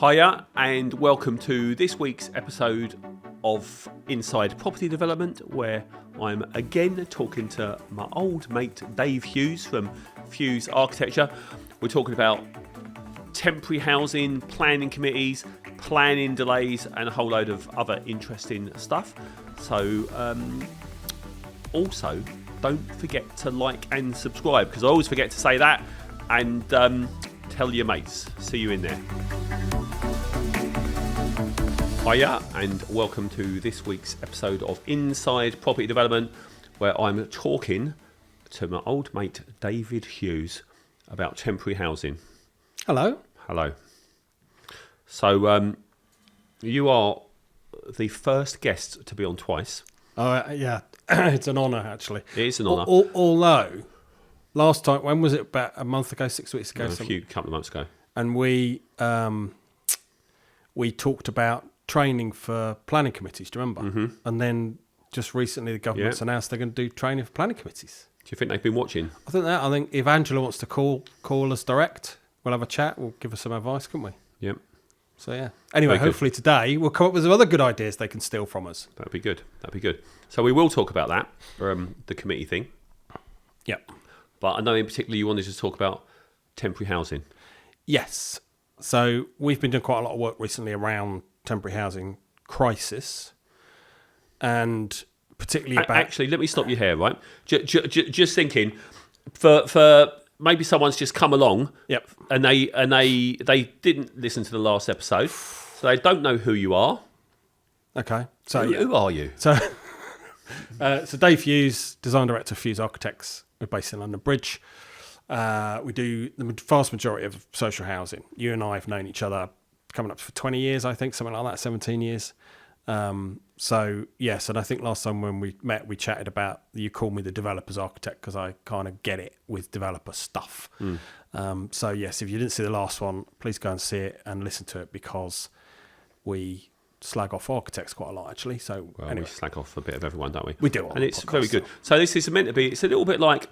Hiya and welcome to this week's episode of Inside Property Development, where I'm again talking to my old mate Dave Hughes from Hughes Architecture. We're talking about temporary housing, planning committees, planning delays and a whole load of other interesting stuff. So also don't forget to like and subscribe, because I always forget to say that, and tell your mates. See you in there. Hiya and welcome to this week's episode of Inside Property Development, where I'm talking to my old mate David Hughes about temporary housing. Hello. Hello. So you are the first guest to be on twice. Oh, yeah. It's an honour, actually. It is an honour. Although, last time, when was it? About a month ago, 6 weeks ago? No, a couple of months ago. And we talked about training for planning committees, do you remember? Mm-hmm. And then just recently the government's announced they're going to do training for planning committees. Do you think they've been watching? I think if Angela wants to call us direct, we'll have a chat, we'll give her some advice, couldn't we? Yep. So, yeah. Anyway, hopefully today we'll come up with some other good ideas they can steal from us. That'd be good. So we will talk about that, the committee thing. Yep. But I know in particular you wanted to talk about temporary housing. Yes. So we've been doing quite a lot of work recently around temporary housing crisis, and particularly about... Actually, let me stop you here, right? Just thinking, for maybe someone's just come along, Yep. and they didn't listen to the last episode, so they don't know who you are. Okay. So who are you? So Dave Hughes, design director of Hughes Architects. We're based in London Bridge. We do the vast majority of social housing. You and I have known each other coming up for 20 years, I think, something like that, 17 years. So, yes, and I think last time when we met, we chatted about, you called me the developer's architect because I kind of get it with developer stuff. So, yes, if you didn't see the last one, please go and see it and listen to it, because we slag off architects quite a lot, actually. So, anyway. We slag off a bit of everyone, don't we? We do. And it's very good. So this is meant to be, it's a little bit like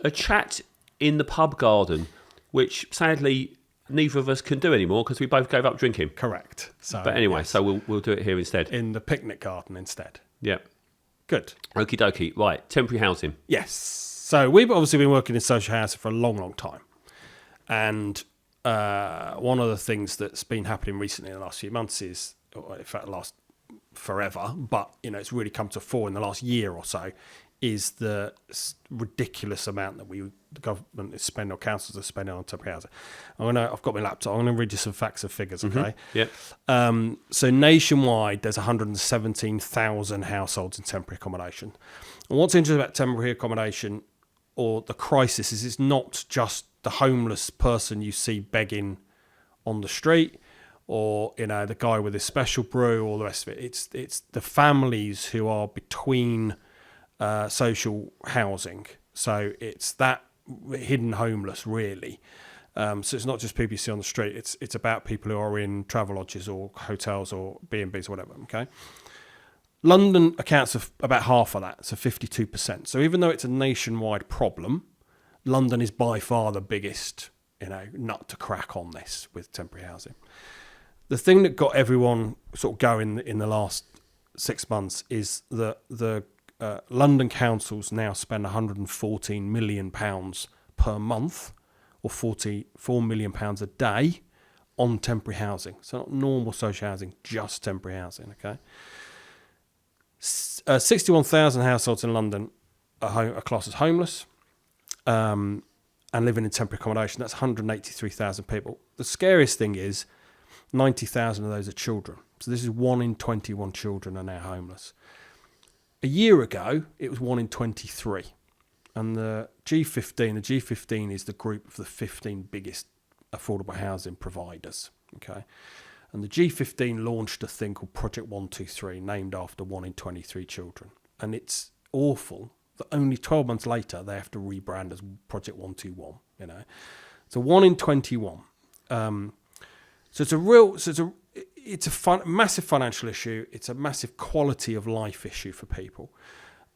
a chat in the pub garden, which sadly neither of us can do anymore because we both gave up drinking. Correct. So, but anyway, yes. So we'll do it here instead. In the picnic garden instead. Yeah. Good. Okie dokie. Right, temporary housing. Yes. So we've obviously been working in social housing for a long, long time. And one of the things that's been happening recently in the last few months is, or in fact, last forever, but it's really come to fore in the last year or so, is the ridiculous amount that the government is spending, or councils are spending on temporary housing. I've got my laptop. I'm going to read you some facts and figures, okay? Mm-hmm. Yep. So nationwide, there's 117,000 households in temporary accommodation. And what's interesting about temporary accommodation, or the crisis, is it's not just the homeless person you see begging on the street, or the guy with his special brew, all the rest of it. It's the families who are between social housing. So it's that hidden homeless, really. So it's not just people you see on the street. It's about people who are in travel lodges or hotels or B&Bs or whatever. Okay. London accounts for about half of that, so 52%. So even though it's a nationwide problem, London is by far the biggest, nut to crack on this with temporary housing. The thing that got everyone sort of going in the last 6 months is that the London councils now spend £114 million per month, or £44 million a day, on temporary housing. So not normal social housing, just temporary housing. Okay, 61,000 households in London are classed as homeless, and living in temporary accommodation. That's 183,000 people. The scariest thing is 90,000 of those are children. So this is 1 in 21 children are now homeless. A year ago, it was 1 in 23. And the G15 is the group of the 15 biggest affordable housing providers. Okay. And the G15 launched a thing called Project 123, named after 1 in 23 children. And it's awful that only 12 months later, they have to rebrand as Project 121, So 1 in 21. It's a massive financial issue. It's a massive quality of life issue for people.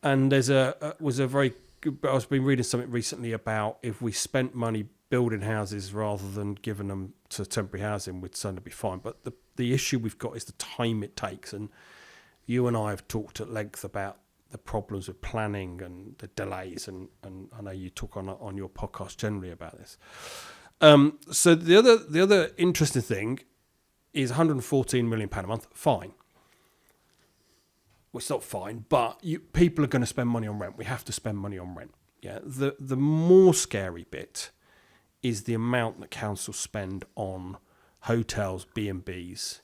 And there's I was been reading something recently about if we spent money building houses rather than giving them to temporary housing, we'd certainly be fine. But the issue we've got is the time it takes. And you and I have talked at length about the problems with planning and the delays, and I know you talk on your podcast generally about this. So the other interesting thing is £114 million a month. Fine. Well, it's not fine, but people are going to spend money on rent. We have to spend money on rent. Yeah. The more scary bit is the amount that councils spend on hotels, B&Bs,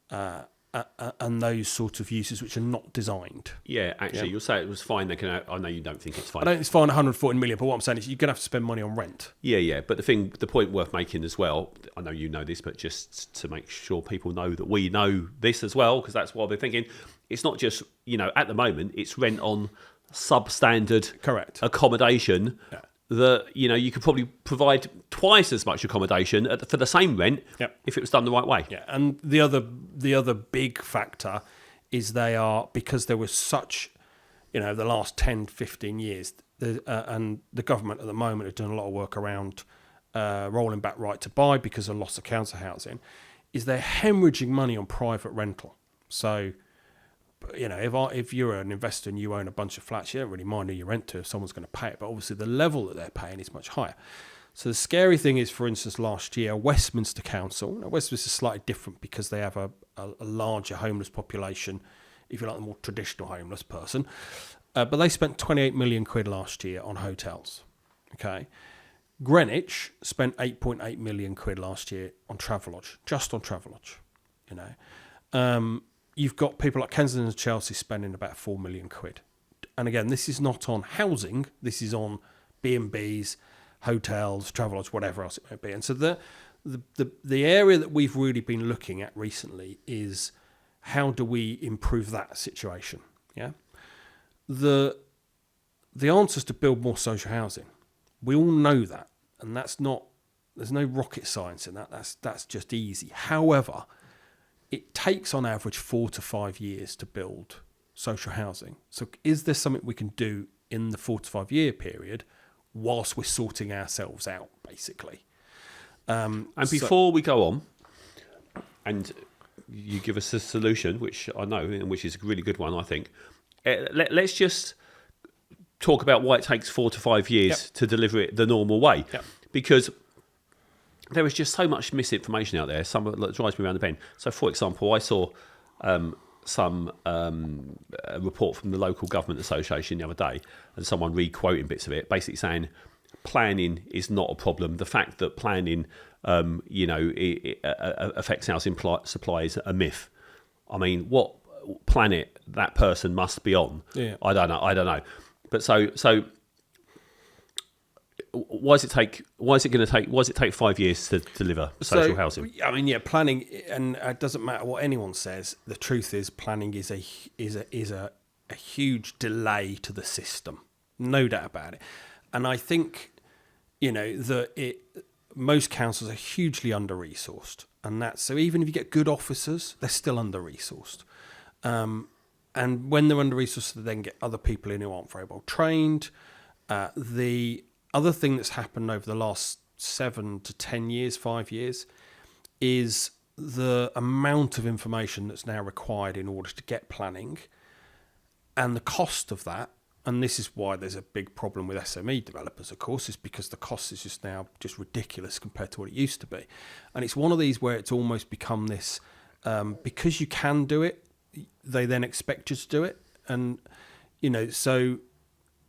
and those sort of uses which are not designed. Yeah, actually, you'll say it was fine. I know you don't think it's fine. I don't think it's fine, 114 million, but what I'm saying is you're going to have to spend money on rent. Yeah, but the point worth making as well, I know you know this, but just to make sure people know that we know this as well, because that's what we're thinking. It's not just, at the moment, it's rent on substandard Correct. accommodation. Yeah. That you could probably provide twice as much accommodation for the same rent if it was done the right way. Yeah, and the other big factor is because there was such, the last 10, 15 years, and the government at the moment are doing a lot of work around rolling back right to buy because of loss of council housing, is they're hemorrhaging money on private rental. So, if you're an investor and you own a bunch of flats, you don't really mind who you rent to if someone's going to pay it. But obviously the level that they're paying is much higher. So the scary thing is, for instance, last year, Westminster Council, Westminster is slightly different because they have a larger homeless population, if you like, the more traditional homeless person. But they spent 28 million quid last year on hotels. Okay. Greenwich spent 8.8 million quid last year on Travelodge, just on Travelodge, You've got people like Kensington and Chelsea spending about 4 million quid. And again, this is not on housing. This is on B&Bs, hotels, Travelodge, whatever else it may be. And so the area that we've really been looking at recently is how do we improve that situation? Yeah. The answer is to build more social housing. We all know that. And there's no rocket science in that. That's just easy. However, it takes on average 4 to 5 years to build social housing. So is there something we can do in the 4 to 5 year period whilst we're sorting ourselves out, basically? And before we go on, and you give us a solution, which I know, and which is a really good one, I think, let's just talk about why it takes 4 to 5 years to deliver it the normal way. Yep. Because there is just so much misinformation out there. Some that drives me around the bend. So, for example, I saw some report from the local government association the other day, and someone re-quoting bits of it, basically saying planning is not a problem. The fact that planning, it affects housing supply is a myth. I mean, what planet that person must be on? Yeah. I don't know. But so. Why does it take 5 years to deliver social housing? I mean, planning, and it doesn't matter what anyone says. The truth is, planning is a huge delay to the system, no doubt about it. And I think, most councils are hugely under-resourced, and so even if you get good officers, they're still under-resourced. And when they're under-resourced, they then get other people in who aren't very well trained. The other thing that's happened over the last 7 to 10 years, 5 years, is the amount of information that's now required in order to get planning and the cost of that. And this is why there's a big problem with SME developers, of course, is because the cost is just now just ridiculous compared to what it used to be. And it's one of these where it's almost become this, because you can do it, they then expect you to do it. And, so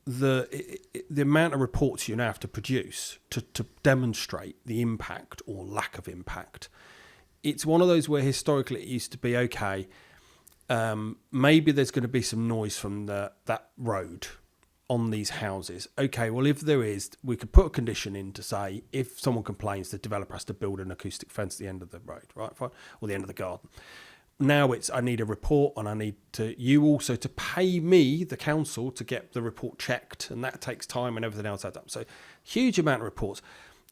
the amount of reports you now have to produce to demonstrate the impact or lack of impact, it's one of those where historically it used to be, okay, maybe there's going to be some noise from that road on these houses. Okay, well, if there is, we could put a condition in to say if someone complains, the developer has to build an acoustic fence at the end of the road, right, or the end of the garden. Now I need a report, and I need you also to pay me, the council, to get the report checked, and that takes time and everything else adds up. So huge amount of reports.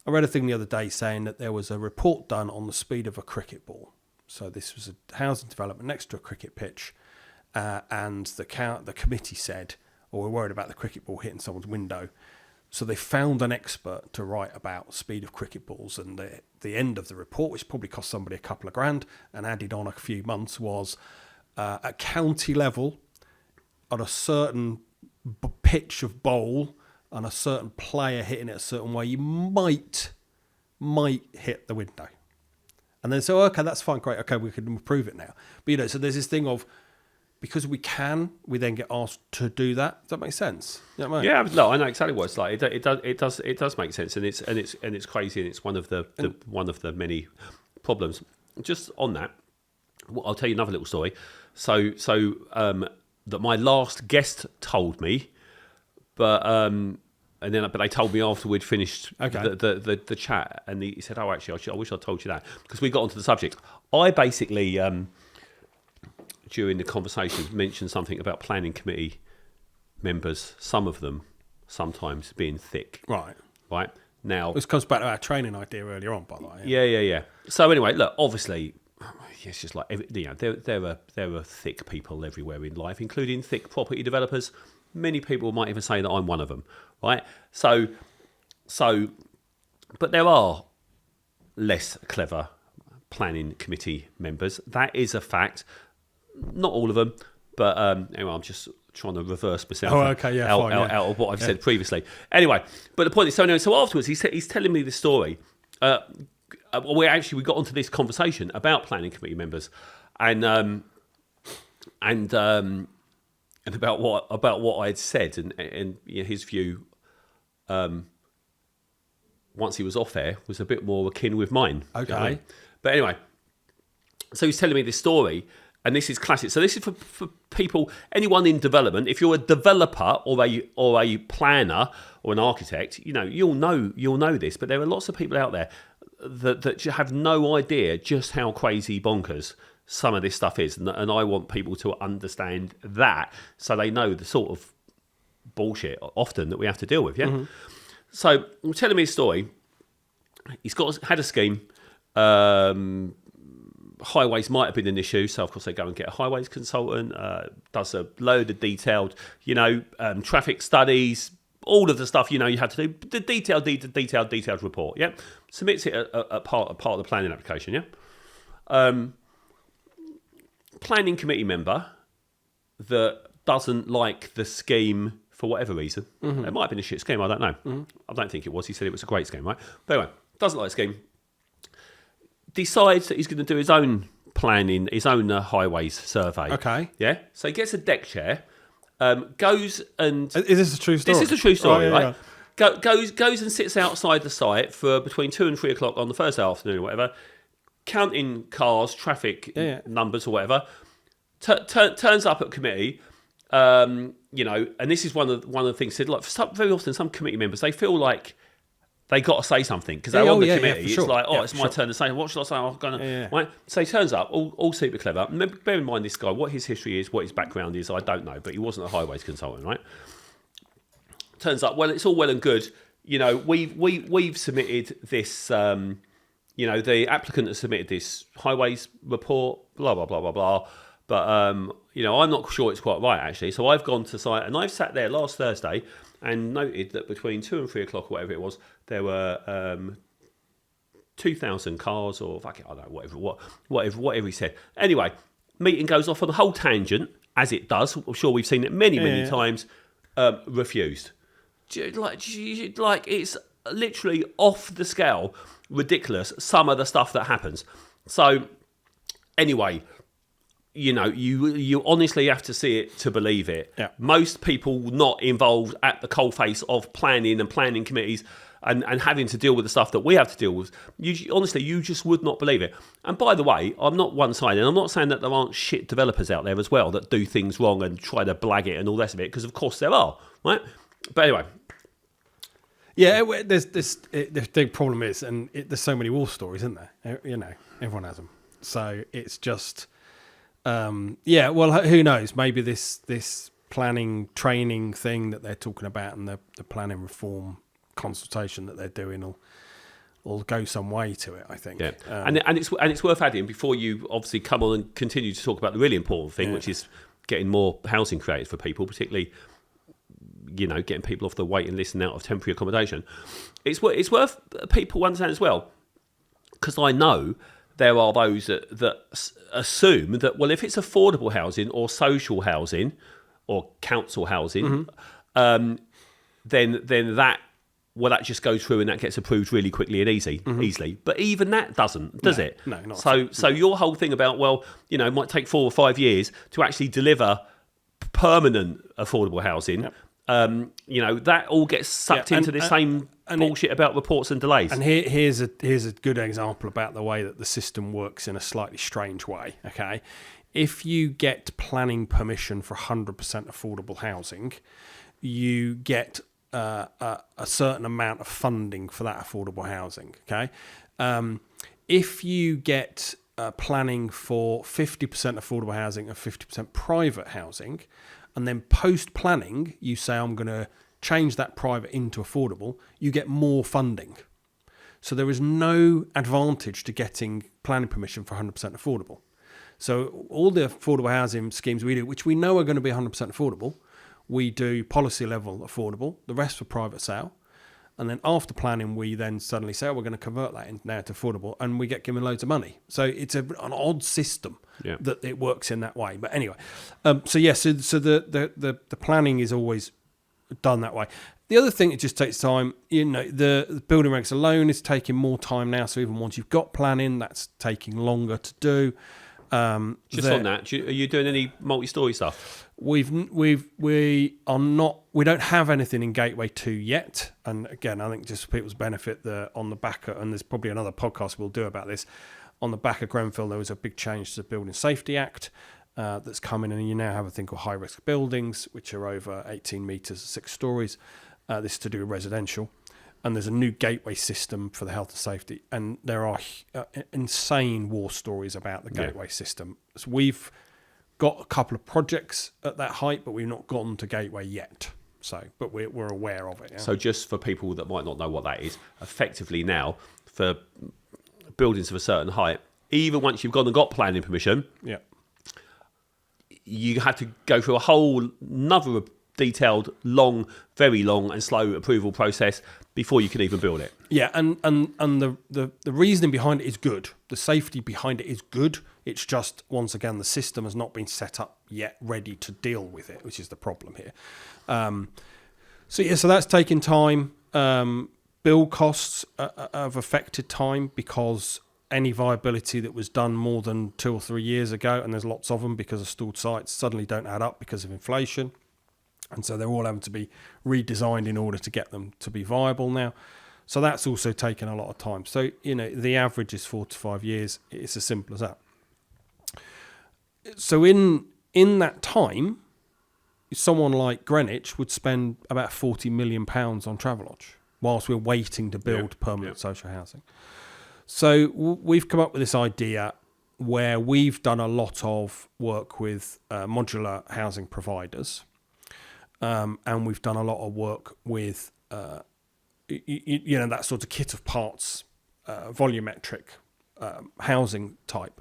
I read a thing the other day saying that there was a report done on the speed of a cricket ball. So this was a housing development next to a cricket pitch, and the committee said, we're worried about the cricket ball hitting someone's window. So they found an expert to write about speed of cricket balls, and the end of the report, which probably cost somebody a couple of grand and added on a few months, was at county level, on a certain pitch of bowl and a certain player hitting it a certain way, you might hit the window. And then so, okay, that's fine, great, okay, we can improve it now. But, so there's this thing of, because we then get asked to do that. Does that make sense? You know what I mean? Yeah, no, I know exactly what it's like. It does make sense, and it's crazy, and it's one of the many problems. Just on that, I'll tell you another little story. So that my last guest told me, but they told me after we'd finished the chat, and he said, "Oh, actually, I wish I told you that," because we got onto the subject. I basically during the conversation mentioned something about planning committee members, some of them sometimes being thick. Right now, this comes back to our training idea earlier on, by the way. Yeah. So anyway, look, obviously, it's just like there are thick people everywhere in life, including thick property developers. Many people might even say that I'm one of them, right? So, but there are less clever planning committee members. That is a fact. Not all of them, but anyway, I'm just trying to reverse myself out of what I've said previously. Anyway, but the point is, so afterwards, he's telling me this story. We got onto this conversation about planning committee members, and about what I'd said, and his view, once he was off air, was a bit more akin with mine. Okay, you know? But anyway, so he's telling me this story. And this is classic. So this is for people, anyone in development. If you're a developer or a planner or an architect, you'll know this. But there are lots of people out there that have no idea just how crazy bonkers some of this stuff is, and I want people to understand that, so they know the sort of bullshit often that we have to deal with. Yeah. Mm-hmm. So I'm telling me a story. He's had a scheme. Highways might have been an issue, so of course they go and get a highways consultant, does a load of detailed, traffic studies, all of the stuff you had to do, the detailed report, yeah? Submits it at part of the planning application, yeah? Planning committee member that doesn't like the scheme for whatever reason. Mm-hmm. It might have been a shit scheme, I don't know. Mm-hmm. I don't think it was. He said it was a great scheme, right? But anyway, doesn't like the scheme. Decides that he's going to do his own planning, his own highways survey. Okay. Yeah. So he gets a deck chair, goes and... Is this a true story? This is a true story, right? Yeah. Goes and sits outside the site for between 2 and 3 o'clock on the Thursday afternoon or whatever, counting cars, traffic numbers or whatever. Turns up at committee, and this is one of the things said. Like very often, some committee members, they feel like they got to say something because they're on the committee. It's like, it's my turn to say. What should I say? I'm gonna right. So he turns up, all super clever. Bear in mind, this guy, what his history is, what his background is, I don't know, but he wasn't a highways consultant, right? Turns up, well, it's all well and good. We've submitted this. The applicant has submitted this highways report. Blah blah blah blah blah. But I'm not sure it's quite right actually. So I've gone to site and I've sat there last Thursday and noted that between 2 and 3 o'clock, or whatever it was, there were 2,000 cars, or fuck it, I don't know, whatever he said. Anyway, meeting goes off on a whole tangent, as it does. I'm sure we've seen it many times. Refused. Like it's literally off the scale, ridiculous. Some of the stuff that happens. So anyway. You honestly have to see it to believe it. Yeah. Most people not involved at the coalface of planning and planning committees and having to deal with the stuff that we have to deal with, you just would not believe it. And by the way, I'm not one-sided. I'm not saying that there aren't shit developers out there as well that do things wrong and try to blag it and all the rest of it, because of course there are, right? But anyway. Yeah, the big problem is, and there's so many war stories, isn't there? Everyone has them. So it's just... well, who knows? Maybe this planning training thing that they're talking about and the planning reform consultation that they're doing will go some way to it, I think. Yeah, and it's worth adding before you obviously come on and continue to talk about the really important thing, which is getting more housing created for people, particularly getting people off the waiting list and out of temporary accommodation. It's worth people understand as well, because I know there are those that assume that, well, if it's affordable housing or social housing or council housing, then that just goes through and that gets approved really quickly and easily. But even that doesn't, does it? No, not so your whole thing about, well, it might take 4 or 5 years to actually deliver permanent affordable housing. Yep. That all gets sucked into the same bullshit about reports and delays. And here's a good example about the way that the system works in a slightly strange way. Okay, if you get planning permission for 100% affordable housing, you get a certain amount of funding for that affordable housing. Okay, if you get planning for 50% affordable housing and 50% private housing, and then post-planning you say, I'm going to change that private into affordable, you get more funding. So there is no advantage to getting planning permission for 100% affordable. So all the affordable housing schemes we do, which we know are going to be 100% affordable, we do policy level affordable, the rest for private sale. And then after planning, we then suddenly say, we're going to convert that now to affordable, and we get given loads of money. So it's an odd system that it works in that way. But anyway, so the planning is always done that way. The other thing, it just takes time. The building regs alone is taking more time now. So even once you've got planning, that's taking longer to do. On that, are you doing any multi-story stuff? We don't have anything in Gateway 2 yet. And again, I think just for people's benefit, on the back of, and there's probably another podcast we'll do about this, on the back of Grenfell, there was a big change to the Building Safety Act that's coming, and you now have a thing called high-risk buildings, which are over 18 metres, 6 stories. This is to do with residential. And there's a new gateway system for the health and safety. And there are insane war stories about the gateway system. So we've got a couple of projects at that height, but we've not gotten to gateway yet. But we're aware of it. Yeah? So just for people that might not know what that is, effectively now, for buildings of a certain height, even once you've gone and got planning permission, you have to go through a whole another detailed, very long and slow approval process before you can even build it. Yeah, and the reasoning behind it is good. The safety behind it is good. It's just, once again, the system has not been set up yet ready to deal with it, which is the problem here. So that's taking time. Build costs have affected time because any viability that was done more than 2 or 3 years ago, and there's lots of them because of stalled sites, suddenly don't add up because of inflation. And so they're all having to be redesigned in order to get them to be viable now. So that's also taken a lot of time. So, the average is 4 to 5 years. It's as simple as that. So in that time, someone like Greenwich would spend about £40 million on Travelodge whilst we're waiting to build permanent social housing. So we've come up with this idea where we've done a lot of work with modular housing providers. And we've done a lot of work with, that sort of kit of parts, volumetric housing type.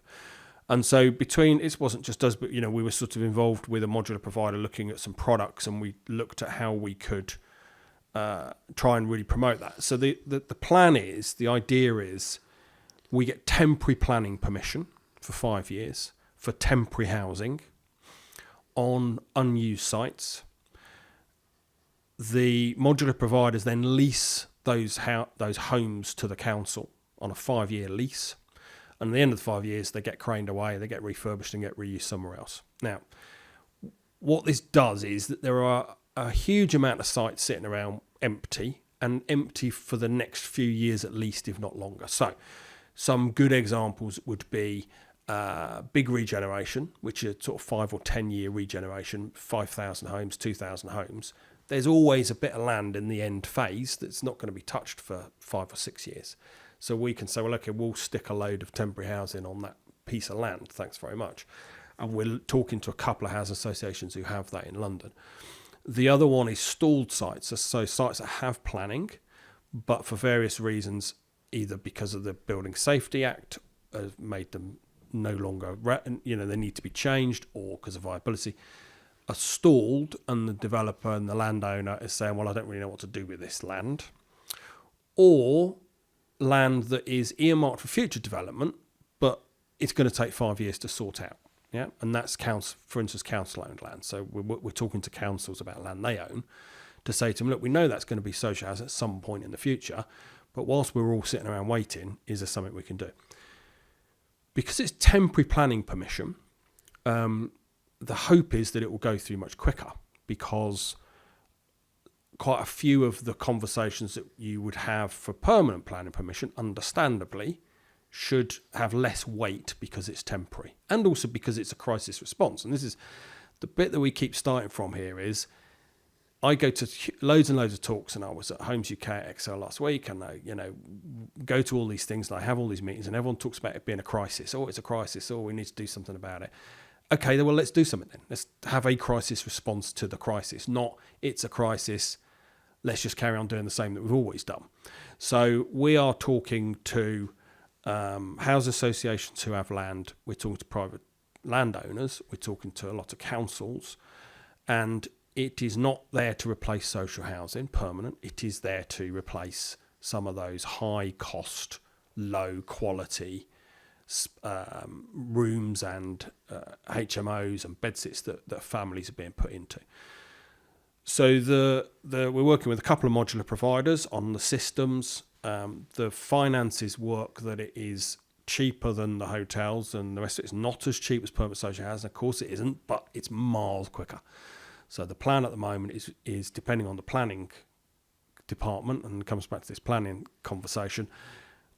And so it wasn't just us, but, we were sort of involved with a modular provider looking at some products, and we looked at how we could try and really promote that. So the idea is we get temporary planning permission for 5 years for temporary housing on unused sites. The modular providers then lease those homes to the council on a 5-year lease. And at the end of the 5 years, they get craned away, they get refurbished and get reused somewhere else. Now, what this does is that there are a huge amount of sites sitting around empty, and empty for the next few years at least, if not longer. So some good examples would be big regeneration, which is sort of 5 or 10 year regeneration, 5,000 homes, 2,000 homes. There's always a bit of land in the end phase that's not going to be touched for 5 or 6 years. So we can say, well, okay, we'll stick a load of temporary housing on that piece of land. Thanks very much. And we're talking to a couple of housing associations who have that in London. The other one is stalled sites. So sites that have planning, but for various reasons, either because of the Building Safety Act has made them no longer, they need to be changed, or because of viability. are stalled and the developer and the landowner is saying, well, I don't really know what to do with this land, or land that is earmarked for future development, but it's going to take 5 years to sort out. Yeah, and that's for instance, council-owned land. So we're talking to councils about land they own to say to them, look, we know that's going to be social housing at some point in the future, but whilst we're all sitting around waiting, is there something we can do? Because it's temporary planning permission, the hope is that it will go through much quicker, because quite a few of the conversations that you would have for permanent planning permission, understandably, should have less weight because it's temporary, and also because it's a crisis response. And this is the bit that we keep starting from here is, I go to loads and loads of talks, and I was at Homes UK at Excel last week, and I, go to all these things, and I have all these meetings, and everyone talks about it being a crisis. Oh, it's a crisis. Oh, we need to do something about it. Okay, well, let's do something then. Let's have a crisis response to the crisis, not it's a crisis, let's just carry on doing the same that we've always done. So we are talking to housing associations who have land, we're talking to private landowners, we're talking to a lot of councils, and it is not there to replace social housing permanent, it is there to replace some of those high cost, low quality rooms and HMOs and bedsits that families are being put into. So we're working with a couple of modular providers on the systems. The finances work that it is cheaper than the hotels, and the rest of it is not as cheap as permanent social housing. Of course it isn't, but it's miles quicker. So the plan at the moment is depending on the planning department, and it comes back to this planning conversation,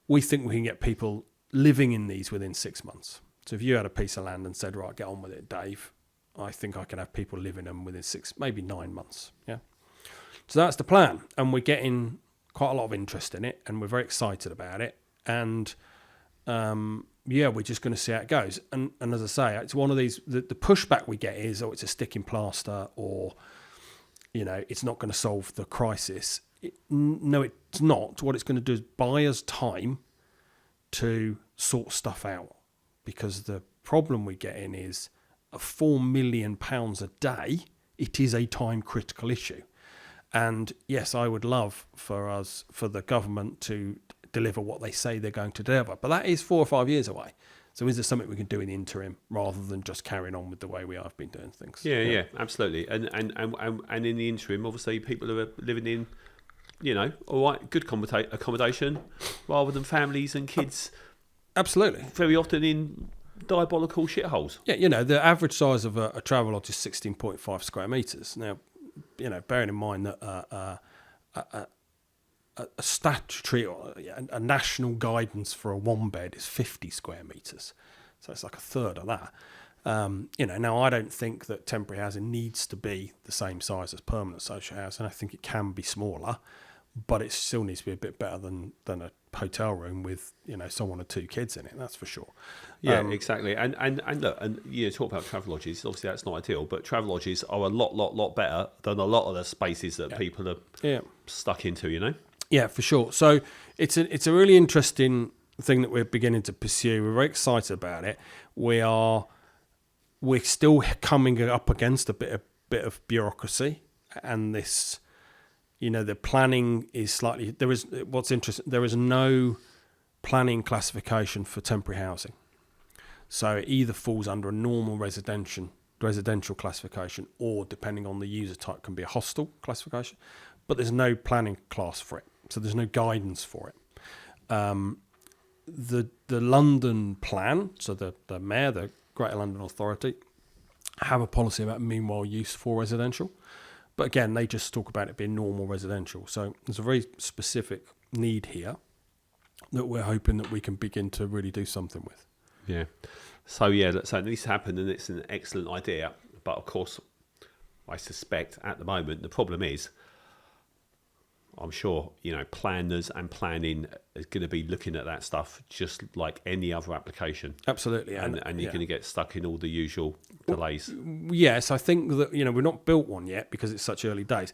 we think we can get people living in these within 6 months. So if you had a piece of land and said, right, get on with it, Dave, I think I can have people living in them within 6, maybe 9 months. Yeah. So that's the plan. And we're getting quite a lot of interest in it, and we're very excited about it. And we're just going to see how it goes. And as I say, it's one of these, the pushback we get is, oh, it's a sticking plaster, or, it's not going to solve the crisis. No, it's not. What it's going to do is buy us time to sort stuff out, because the problem we get in is at £4 million a day, it is a time critical issue. And yes, I would love for the government to deliver what they say they're going to deliver, but that is 4 or 5 years away. So is there something we can do in the interim rather than just carrying on with the way we have been doing things? Yeah, absolutely. And in the interim, obviously, people who are living in, all right, good accommodation, rather than families and kids. Absolutely. Very often in diabolical shitholes. Yeah, the average size of a travel lodge is 16.5 square metres. Now, bearing in mind that a statutory or a national guidance for a one bed is 50 square metres. So it's like a third of that. Now I don't think that temporary housing needs to be the same size as permanent social housing. I think it can be smaller, but it still needs to be a bit better than a hotel room with someone or two kids in it. That's for sure. Yeah, exactly. And look, and talk about travel lodges. Obviously, that's not ideal, but travel lodges are a lot better than a lot of the spaces that people are stuck into. Yeah, for sure. So it's a really interesting thing that we're beginning to pursue. We're very excited about it. We're still coming up against a bit of bureaucracy, and this. The planning is slightly. What's interesting. There is no planning classification for temporary housing, so it either falls under a normal residential classification, or depending on the user type, can be a hostel classification. But there's no planning class for it, so there's no guidance for it. The London plan, so the mayor, the Greater London Authority, have a policy about meanwhile use for residential. But again, they just talk about it being normal residential. So there's a very specific need here that we're hoping that we can begin to really do something with. Yeah. So it needs to happen, and it's an excellent idea. But of course, I suspect at the moment the problem is, I'm sure planners and planning is going to be looking at that stuff just like any other application. Absolutely, and you're going to get stuck in all the usual delays. Yes, I think that we've not built one yet because it's such early days.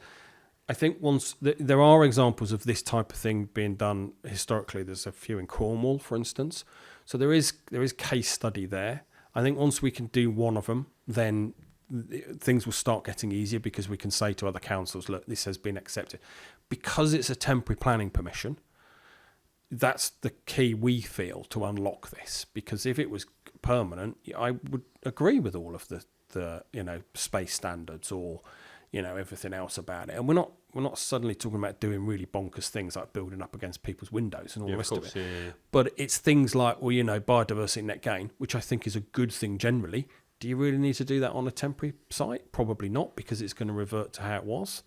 I think once there are examples of this type of thing being done historically. There's a few in Cornwall, for instance. So there is case study there. I think once we can do one of them, then things will start getting easier because we can say to other councils, look, this has been accepted. Because it's a temporary planning permission, that's the key, we feel, to unlock this. Because if it was permanent, I would agree with all of the space standards or everything else about it. And we're not suddenly talking about doing really bonkers things like building up against people's windows and all the rest of it. Yeah. But it's things like, biodiversity net gain, which I think is a good thing generally. Do you really need to do that on a temporary site? Probably not, because it's going to revert to how it was.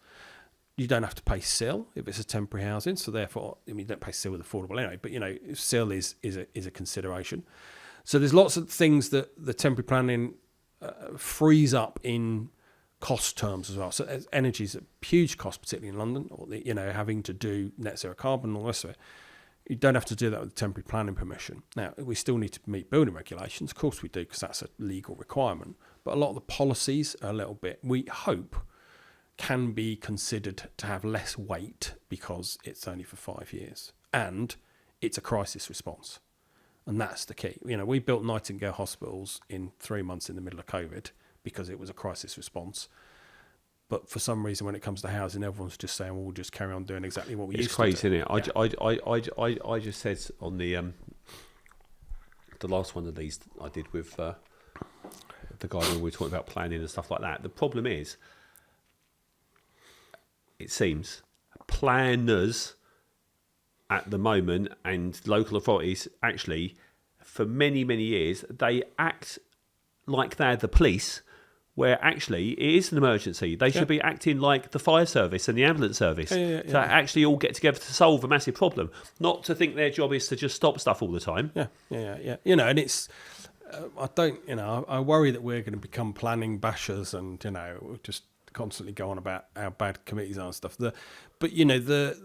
You don't have to pay SIL if it's a temporary housing, so therefore, you don't pay SIL with affordable anyway. But SIL is a consideration. So there's lots of things that the temporary planning frees up in cost terms as well. So energy is a huge cost, particularly in London, or having to do net zero carbon and all the rest of it. You don't have to do that with temporary planning permission. Now, we still need to meet building regulations. Of course we do, because that's a legal requirement. But a lot of the policies are a little bit, we hope, can be considered to have less weight because it's only for 5 years. And it's a crisis response. And that's the key. We built Nightingale hospitals in 3 months in the middle of COVID because it was a crisis response. But for some reason, when it comes to housing, everyone's just saying, well, we'll just carry on doing exactly what we used to do. It's crazy, isn't it? I just said on the last one of these I did with the guy when we were talking about planning and stuff like that. The problem is, it seems, planners at the moment and local authorities, actually, for many, many years, they act like they're the police, where actually it is an emergency. They should be acting like the fire service and the ambulance service to actually all get together to solve a massive problem, not to think their job is to just stop stuff all the time. Yeah. And it's, I worry that we're going to become planning bashers and, just constantly go on about how bad committees are and stuff. But the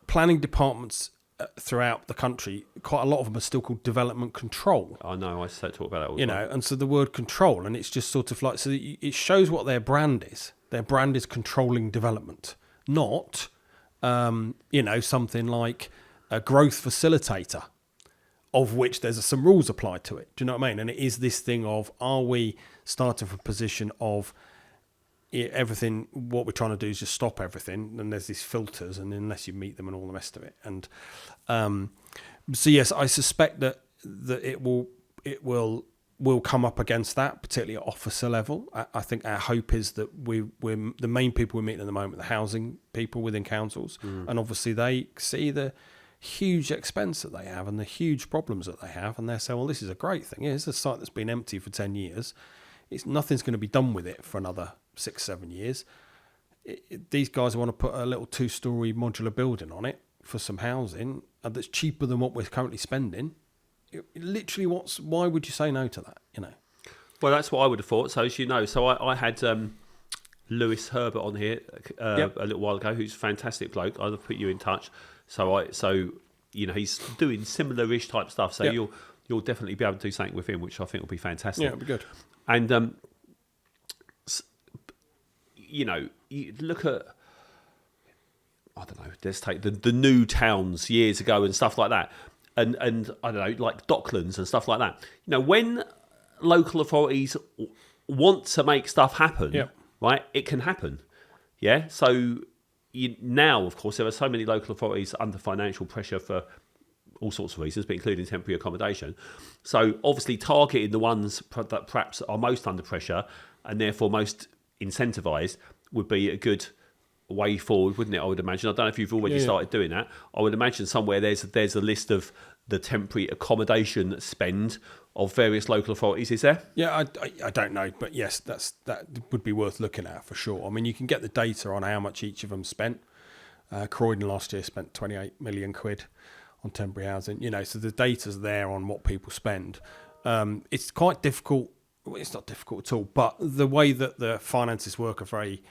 planning departments throughout the country, quite a lot of them are still called development control. I know, I talk about that all the time. And so the word control, and it's just sort of like, so it shows what their brand is. Their brand is controlling development, not, something like a growth facilitator, of which there's some rules applied to it. Do you know what I mean? And it is this thing of, are we starting from a position of everything, what we're trying to do is just stop everything, and there's these filters, and unless you meet them and all the rest of it. And so yes, I suspect that it will come up against that, particularly at officer level. I think our hope is that we're the main people we meet at the moment, the housing people within councils, and obviously they see the huge expense that they have and the huge problems that they have, and they say, well, this is a great thing. It's a site that's been empty for 10 years. Nothing's going to be done with it for another 6-7 years. These guys want to put a little 2-story modular building on it for some housing that's cheaper than what we're currently spending. Literally, why would you say no to that? Well, that's what I would have thought. So as you know, I had Lewis Herbert on here a little while ago, who's a fantastic bloke. I'll put you in touch. So he's doing similar-ish type stuff. So you'll definitely be able to do something with him, which I think will be fantastic. Yeah, it'll be good. And you look at, I don't know, let's take the new towns years ago and stuff like that, and I don't know, like Docklands and stuff like that. When local authorities want to make stuff happen, right, it can happen. Yeah. So now, of course, there are so many local authorities under financial pressure for all sorts of reasons, but including temporary accommodation. So obviously targeting the ones that perhaps are most under pressure and therefore most incentivised would be a good way forward, wouldn't it? I would imagine. I don't know if you've already started doing that. I would imagine somewhere there's a list of the temporary accommodation spend of various local authorities. Is there? Yeah, I don't know, but yes, that would be worth looking at for sure. I mean, you can get the data on how much each of them spent. Croydon last year spent 28 million quid on temporary housing. So the data's there on what people spend. It's quite difficult. Well, it's not difficult at all, but the way that the finances work are very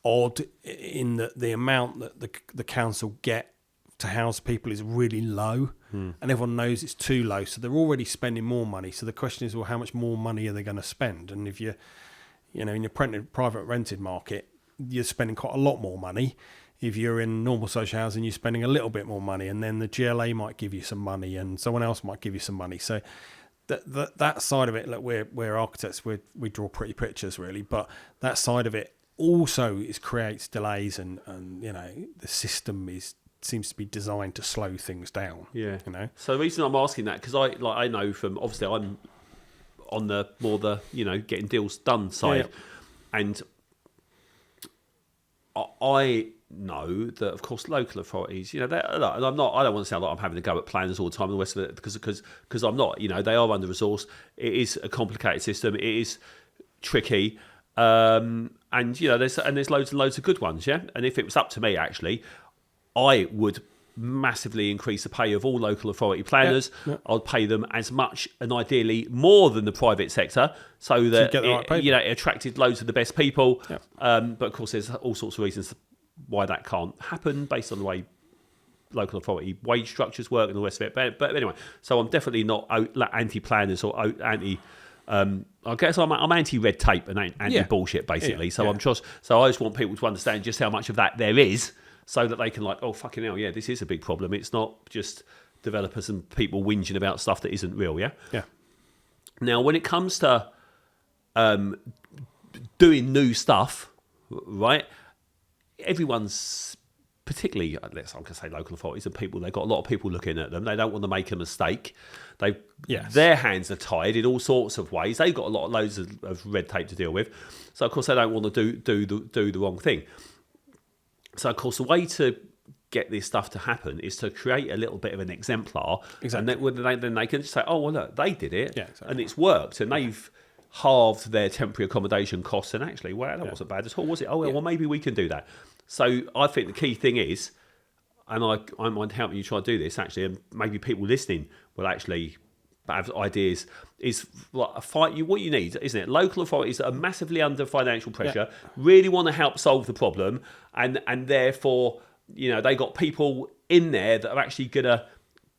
odd in that the amount that the council get to house people is really low, and everyone knows it's too low, so they're already spending more money. So the question is, well, how much more money are they going to spend? And if in your private rented market, you're spending quite a lot more money. If you're in normal social housing, you're spending a little bit more money, and then the GLA might give you some money, and someone else might give you some money. So that side of it, look, we're architects, we draw pretty pictures really, but that side of it also creates delays, and the system seems to be designed to slow things down. Yeah. So the reason I'm asking that, because I know from, obviously I'm on the getting deals done side, and I know that, of course, local authorities, and I don't want to sound like I'm having to go at planners all the time and the rest of it, because I'm not. They are under resourced. It is a complicated system. It is tricky, and there's loads and loads of good ones. Yeah, and if it was up to me, actually, I would massively increase the pay of all local authority planners. I'd pay them as much and ideally more than the private sector, so that it attracted loads of the best people. But of course, there's all sorts of reasons why that can't happen based on the way local authority wage structures work and the rest of it. But anyway, so I'm definitely not anti-planners or anti. I guess I'm anti-red tape and anti-bullshit, basically. So I just want people to understand just how much of that there is, so that they can oh, fucking hell, yeah, this is a big problem. It's not just developers and people whinging about stuff that isn't real, yeah? Yeah. Now, when it comes to doing new stuff, right, everyone's, particularly, I'm going to say local authorities and people, they've got a lot of people looking at them. They don't want to make a mistake. Their hands are tied in all sorts of ways. They've got loads of red tape to deal with. So, of course, they don't want to do the wrong thing. So, of course, the way to get this stuff to happen is to create a little bit of an exemplar. Exactly. And then they can just say, oh, well, look, they did it. Yeah, exactly. And it's worked. And they've halved their temporary accommodation costs. And actually, wow, that wasn't bad at all, was it? Oh, well, maybe we can do that. So I think the key thing is, and I mind helping you try to do this, actually, and maybe people listening will actually have ideas, is like a fight. What you need, isn't it? Local authorities that are massively under financial pressure, really want to help solve the problem, and therefore, they got people in there that are actually gonna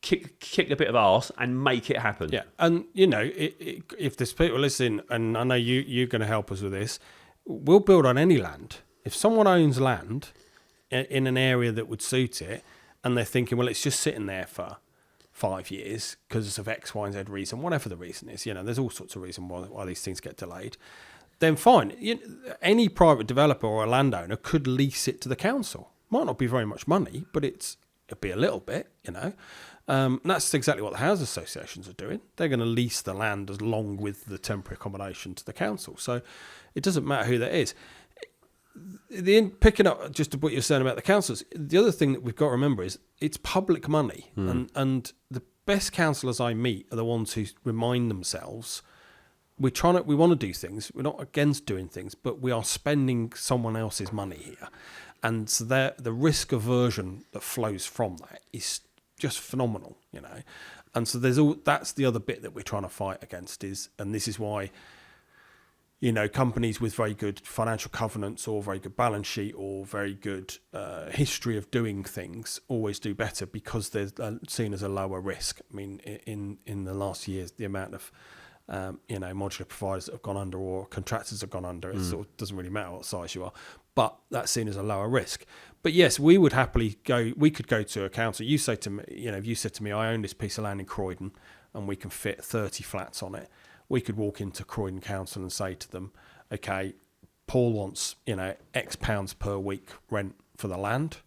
kick a bit of arse and make it happen. Yeah, and if there's people listening, and I know you're going to help us with this, we'll build on any land. If someone owns land in an area that would suit it, and they're thinking, well, it's just sitting there for 5 years because of X, Y, and Z reason, whatever the reason is, there's all sorts of reasons why these things get delayed, then fine. Any private developer or a landowner could lease it to the council. Might not be very much money, but it'll be a little bit, and that's exactly what the housing associations are doing. They're going to lease the land along with the temporary accommodation to the council. So it doesn't matter who that is. Picking up just to what you're saying about the councils, the other thing that we've got to remember is it's public money, and the best councillors I meet are the ones who remind themselves we want to do things. We're not against doing things, but we are spending someone else's money here, and so the risk aversion that flows from that is just phenomenal, And so that's the other bit that we're trying to fight against and this is why. Companies with very good financial covenants or very good balance sheet or very good history of doing things always do better because they're seen as a lower risk. I mean, in the last years, the amount of modular providers that have gone under or contractors have gone under, it sort of doesn't really matter what size you are, but that's seen as a lower risk. But yes, we would happily go. We could go to a council. You say to me, if you said to me, I own this piece of land in Croydon, and we can fit 30 flats on it. We could walk into Croydon Council and say to them, okay, Paul wants, X pounds per week rent for the land,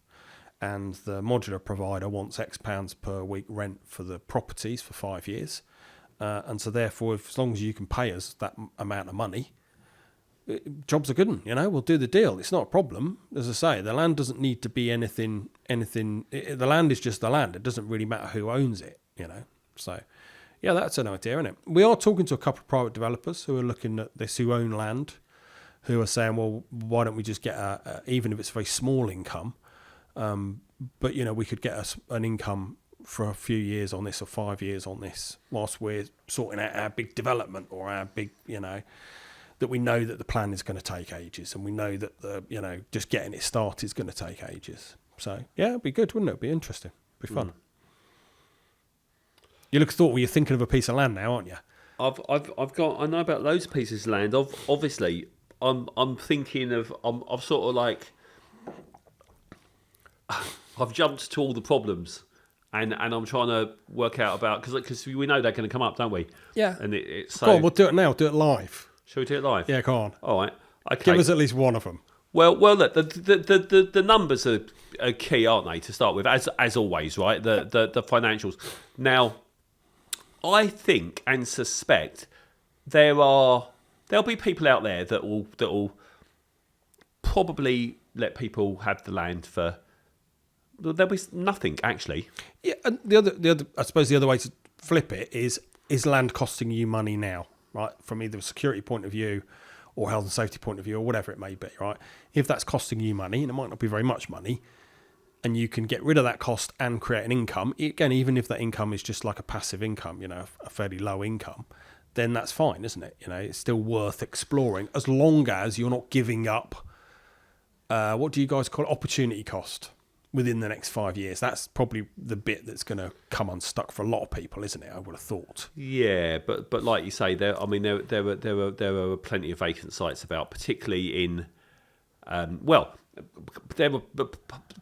and the modular provider wants X pounds per week rent for the properties for 5 years. And so therefore, as long as you can pay us that amount of money, jobs are good, we'll do the deal. It's not a problem. As I say, the land doesn't need to be anything, the land is just the land. It doesn't really matter who owns it, so... Yeah, that's an idea, isn't it? We are talking to a couple of private developers who are looking at this, who own land, who are saying, well, why don't we just get even if it's a very small income, but, we could get an income for a few years on this or 5 years on this whilst we're sorting out our big development or our big, that we know that the plan is going to take ages and we know that, just getting it started is going to take ages. So, yeah, it'd be good, wouldn't it? It'd be interesting. It'd be fun. You you're thinking of a piece of land now, aren't you? I know about loads of pieces of land. Obviously, I'm thinking of, I'm sort of like, I've jumped to all the problems, and I'm trying to work out about because we know they're going to come up, don't we? Yeah. And it's so. Go on, we'll do it now. Do it live. Shall we do it live? Yeah, go on. All right. Okay. Give us at least one of them. Well, look, the numbers are key, aren't they? To start with, as always, right? The financials. Now, I think and suspect there'll be people out there that will probably let people have the land for. There'll be nothing actually. Yeah, and the other, I suppose the other way to flip it is land costing you money now, right? From either a security point of view or health and safety point of view or whatever it may be, right? If that's costing you money, and it might not be very much money, and you can get rid of that cost and create an income, again, even if that income is just like a passive income, a fairly low income, then that's fine, isn't it? It's still worth exploring as long as you're not giving up, what do you guys call it? Opportunity cost within the next 5 years. That's probably the bit that's going to come unstuck for a lot of people, isn't it? I would have thought. Yeah, but like you say, there are plenty of vacant sites about, particularly in, there were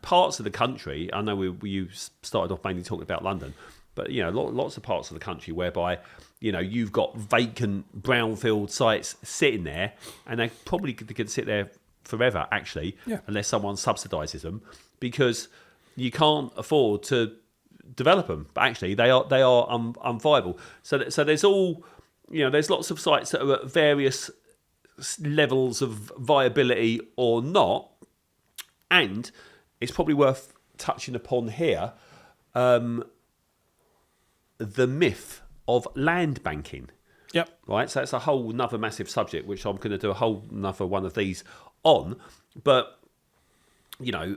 parts of the country. I know you started off mainly talking about London, but lots of parts of the country whereby you've got vacant brownfield sites sitting there, and they probably could sit there forever actually, unless someone subsidises them, because you can't afford to develop them. But actually, they are unviable. So there's all there's lots of sites that are at various levels of viability or not, and it's probably worth touching upon here the myth of land banking. Yep. Right. So it's a whole another massive subject, which I'm going to do a whole another one of these on, but.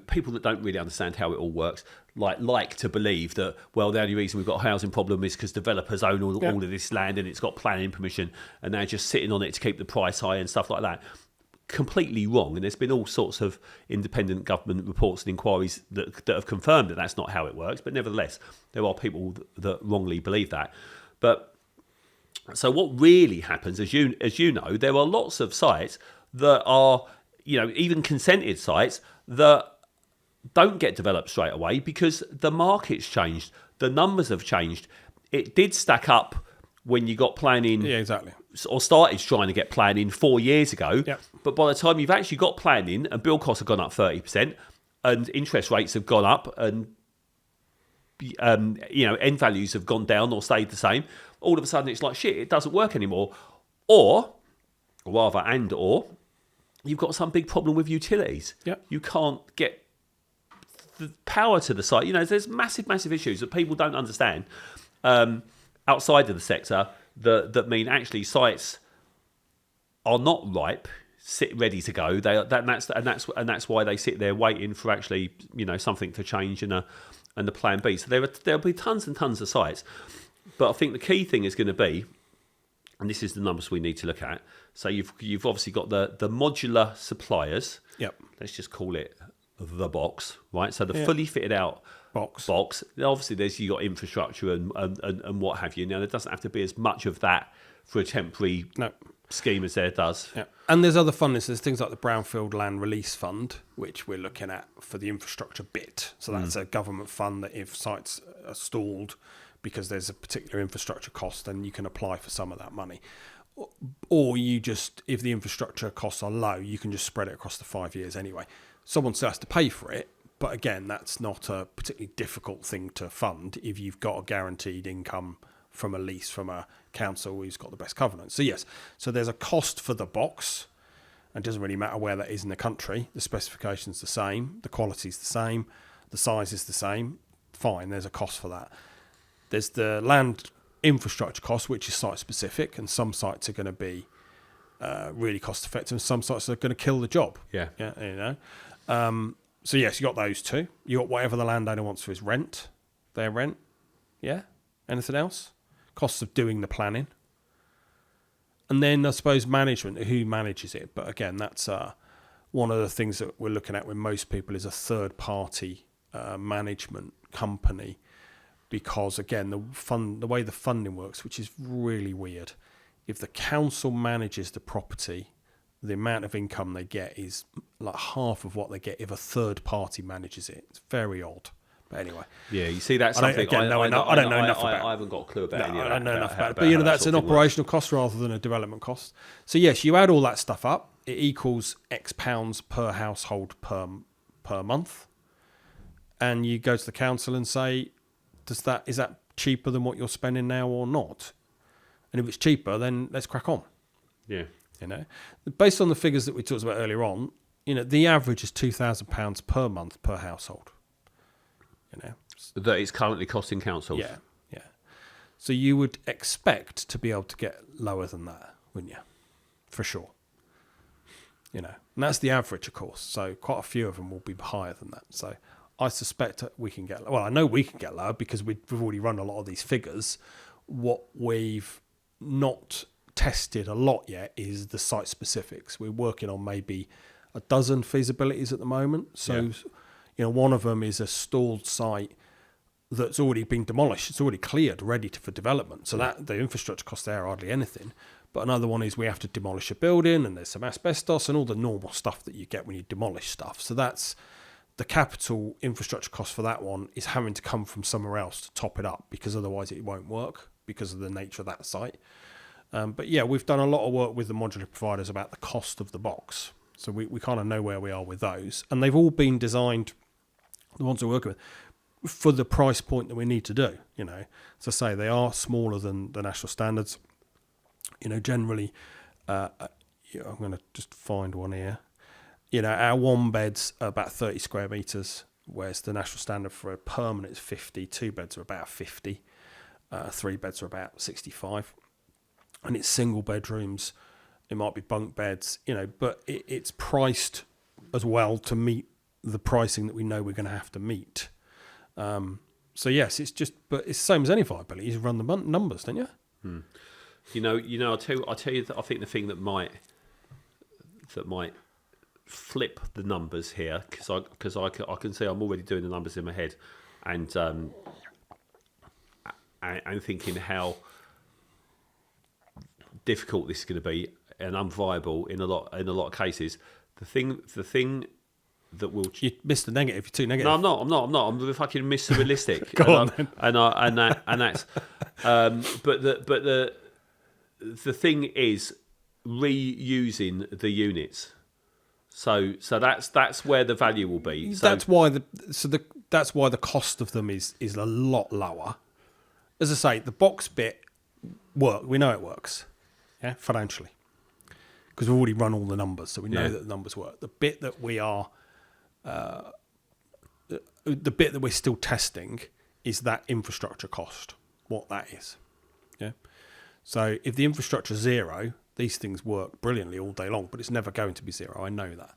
People that don't really understand how it all works like to believe that, well, the only reason we've got a housing problem is because developers own all of this land and it's got planning permission and they're just sitting on it to keep the price high and stuff like that. Completely wrong. And there's been all sorts of independent government reports and inquiries that have confirmed that that's not how it works. But nevertheless, there are people that wrongly believe that. But so what really happens, as you know, there are lots of sites that are, even consented sites that don't get developed straight away because the market's changed, the numbers have changed. It did stack up when you got planning, exactly, or started trying to get planning 4 years ago. Yep. But by the time you've actually got planning and build costs have gone up 30% and interest rates have gone up and end values have gone down or stayed the same, all of a sudden it's like, shit, it doesn't work anymore. Or you've got some big problem with utilities. Yep. You can't get the power to the site. There's massive issues that people don't understand outside of the sector that mean actually sites are not ripe, ready to go. That's why they sit there waiting for actually something to change in the plan B. So there'll be tons and tons of sites, but I think the key thing is going to be, and this is the numbers we need to look at. So you've obviously got the modular suppliers. Yep. Let's just call it the box, right? So the fully fitted out box. Obviously, you got infrastructure and what have you. Now there doesn't have to be as much of that for a temporary scheme as there does. Yeah. And there's other fundings. There's things like the Brownfield Land Release Fund, which we're looking at for the infrastructure bit. So that's a government fund that if sites are stalled because there's a particular infrastructure cost, then you can apply for some of that money. Or if the infrastructure costs are low, you can just spread it across the 5 years anyway. Someone still has to pay for it, but again, that's not a particularly difficult thing to fund if you've got a guaranteed income from a lease from a council who's got the best covenants. So yes, so there's a cost for the box, and it doesn't really matter where that is in the country. The specification's the same, the quality's the same, the size is the same. Fine, there's a cost for that. There's the land infrastructure cost, which is site specific, and some sites are going to be really cost effective, and some sites are going to kill the job. So yes, you got those two. You got whatever the landowner wants for his rent, their rent. Yeah. Anything else? Costs of doing the planning, and then I suppose management, who manages it. But again, that's one of the things that we're looking at with most people is a third party management company. Because again, the way the funding works, which is really weird, if the council manages the property, the amount of income they get is like half of what they get if a third party manages it. It's very odd, But anyway, Yeah, you see, that's I don't- something again, no, I don't know enough about. I haven't got a clue about any of I that. don't know enough about it. how But that that's sort an of thing works. operational cost rather than a development cost. So yes, you add all that stuff up, it equals X pounds per household per month, and you go to the council and say, is that cheaper than what you're spending now or not? And if it's cheaper, then let's crack on. Yeah. You know, based on the figures that we talked about earlier on, you know, the average is £2,000 per month per household. You know, That it's currently costing councils. yeah. So you would expect to be able to get lower than that, wouldn't you? For sure. You know, and that's the average, of course. So quite a few of them will be higher than that. So I suspect we can get. Well, I know we can get lower because we've already run a lot of these figures. What we've not tested a lot yet is the site specifics. We're working on maybe a dozen feasibilities at the moment. So, you know, one of them is a stalled site that's already been demolished. It's already cleared, ready for development. So that the infrastructure costs there are hardly anything. But another one is we have to demolish a building and there's some asbestos and all the normal stuff that you get when you demolish stuff. So that's the capital infrastructure cost for that one is having to come from somewhere else to top it up because otherwise it won't work because of the nature of that site. But yeah, we've done a lot of work with the modular providers about the cost of the box. So we kind of know where we are with those. And they've all been designed, the ones we're working with, for the price point that we need to do. You know, as I say, they are smaller than the national standards. You know, generally, I'm going to just find one here. You know, our one beds are about 30 square metres, whereas the national standard for a permanent is 50. Two beds are about 50. Three beds are about 65. And it's single bedrooms. It might be bunk beds, you know, but it's priced as well to meet the pricing that we know we're going to have to meet. So yes, it's but it's the same as any viability. You run the numbers, don't you? You know. I'll tell you that I think the thing that might flip the numbers here, because I can see I'm already doing the numbers in my head, and thinking how difficult this is going to be and unviable in a lot of cases. The thing that will You missed the negative. You're too negative. No, I'm not. I'm fucking Mr. Realistic. Go on, then. And that's. But the thing is reusing the units. So that's where the value will be. So That's why the cost of them is a lot lower. As I say, the box bit we know it works, yeah, financially, because we've already run all the numbers, so we know that the numbers work. The bit that we are. The bit that we're still testing is that infrastructure cost, what that is. Yeah. So if the infrastructure is zero, these things work brilliantly all day long, but it's never going to be zero. I know that.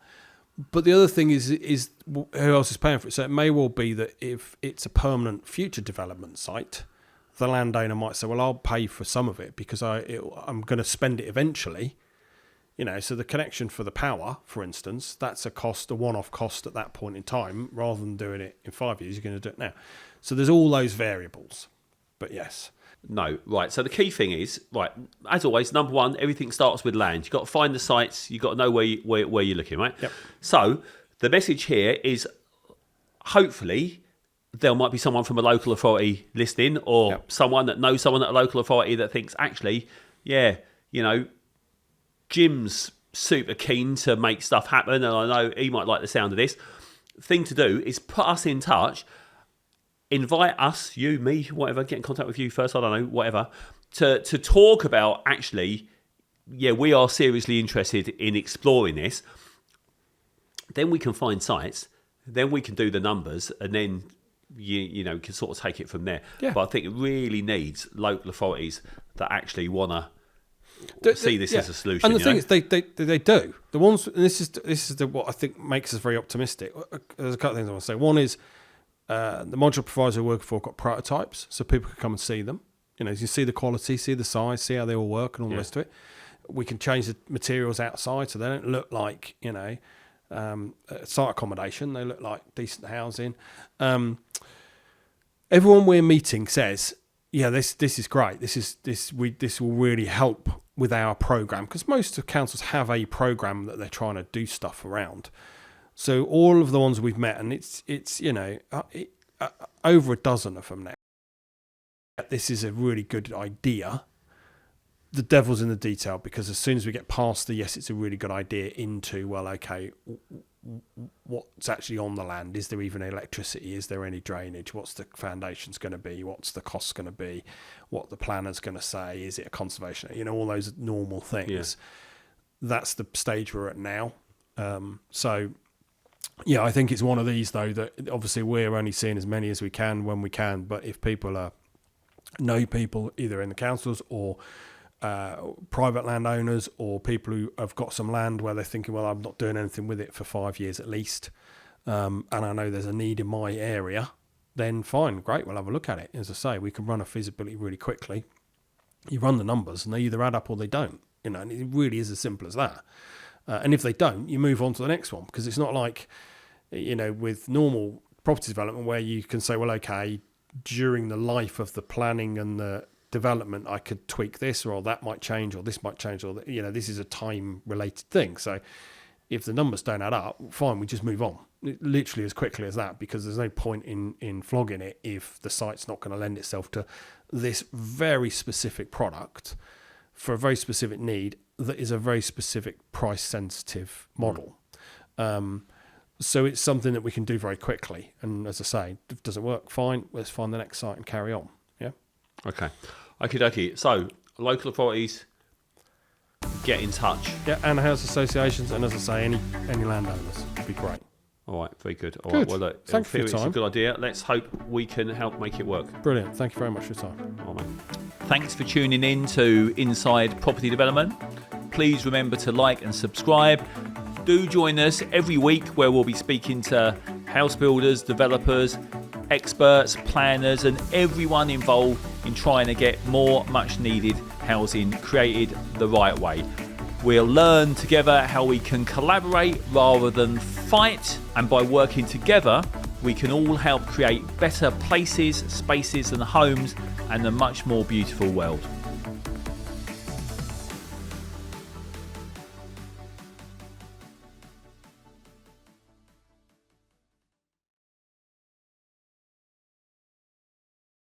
But the other thing is who else is paying for it? So it may well be that if it's a permanent future development site, the landowner might say, well, I'll pay for some of it because I'm going to spend it eventually. You know, so the connection for the power, for instance, that's a one-off cost at that point in time. Rather than doing it in 5 years, you're going to do it now. So there's all those variables. But yes. No, right. So the key thing is, right, as always, number one, everything starts with land. You've got to find the sites. You've got to know where you're looking, right? Yep. So the message here is, hopefully, there might be someone from a local authority listening, or someone that knows someone at a local authority that thinks, actually, yeah, you know, Jim's super keen to make stuff happen, and I know he might like the sound of this. Thing to do is put us in touch, invite us, you, me, whatever, get in contact with you first, I don't know, whatever, to talk about, actually, yeah, we are seriously interested in exploring this. Then we can find sites, then we can do the numbers, and then you know, can sort of take it from there. Yeah. But I think it really needs local authorities that actually want to see this as a solution. And the thing is, they do. The ones, and this is what I think makes us very optimistic. There's a couple of things I want to say. One is the modular providers we're working for got prototypes, so people can come and see them. You know, you see the quality, see the size, see how they all work, and all the rest of it. We can change the materials outside so they don't look like, you know, site accommodation. They look like decent housing. Everyone we're meeting says, yeah, this is great. This will really help with our program, because most of councils have a program that they're trying to do stuff around. So all of the ones we've met, and it's you know, over a dozen of them now. This is a really good idea. The devil's in the detail, because as soon as we get past the yes, it's a really good idea, into, well, okay, what's actually on the land? Is there even electricity? Is there any drainage? What's the foundations going to be? What's the cost going to be? What the planner's going to say? Is it a conservation? All those normal things. Yeah. That's the stage we're at now. So I think it's one of these, though, that obviously we're only seeing as many as we can when we can. But if people know people either in the councils or private landowners, or people who have got some land where they're thinking, well, I'm not doing anything with it for 5 years at least, and I know there's a need in my area, then fine, great, we'll have a look at it. As I say, we can run a feasibility really quickly. You run the numbers and they either add up or they don't, and it really is as simple as that. And if they don't, you move on to the next one, because it's not like, with normal property development where you can say, well, okay, during the life of the planning and the development, I could tweak this, or that might change, or this might change, or this is a time related thing. So if the numbers don't add up, fine, we just move on literally as quickly as that, because there's no point in flogging it if the site's not going to lend itself to this very specific product for a very specific need that is a very specific price sensitive model. So it's something that we can do very quickly, and as I say, if it doesn't work, fine, let's find the next site and carry on. Okay. Okie dokie. So, local authorities, get in touch. Yeah, and house associations, and as I say, any landowners would be great. All right, very good. All good. right, well, look, thank you for your time. It's a good idea. Let's hope we can help make it work. Brilliant. Thank you very much for your time. All right. Thanks for tuning in to Inside Property Development. Please remember to like and subscribe. Do join us every week, where we'll be speaking to house builders, developers, experts, planners, and everyone involved in trying to get more much needed housing created the right way. We'll learn together how we can collaborate rather than fight, and by working together we can all help create better places, spaces and homes, and a much more beautiful world.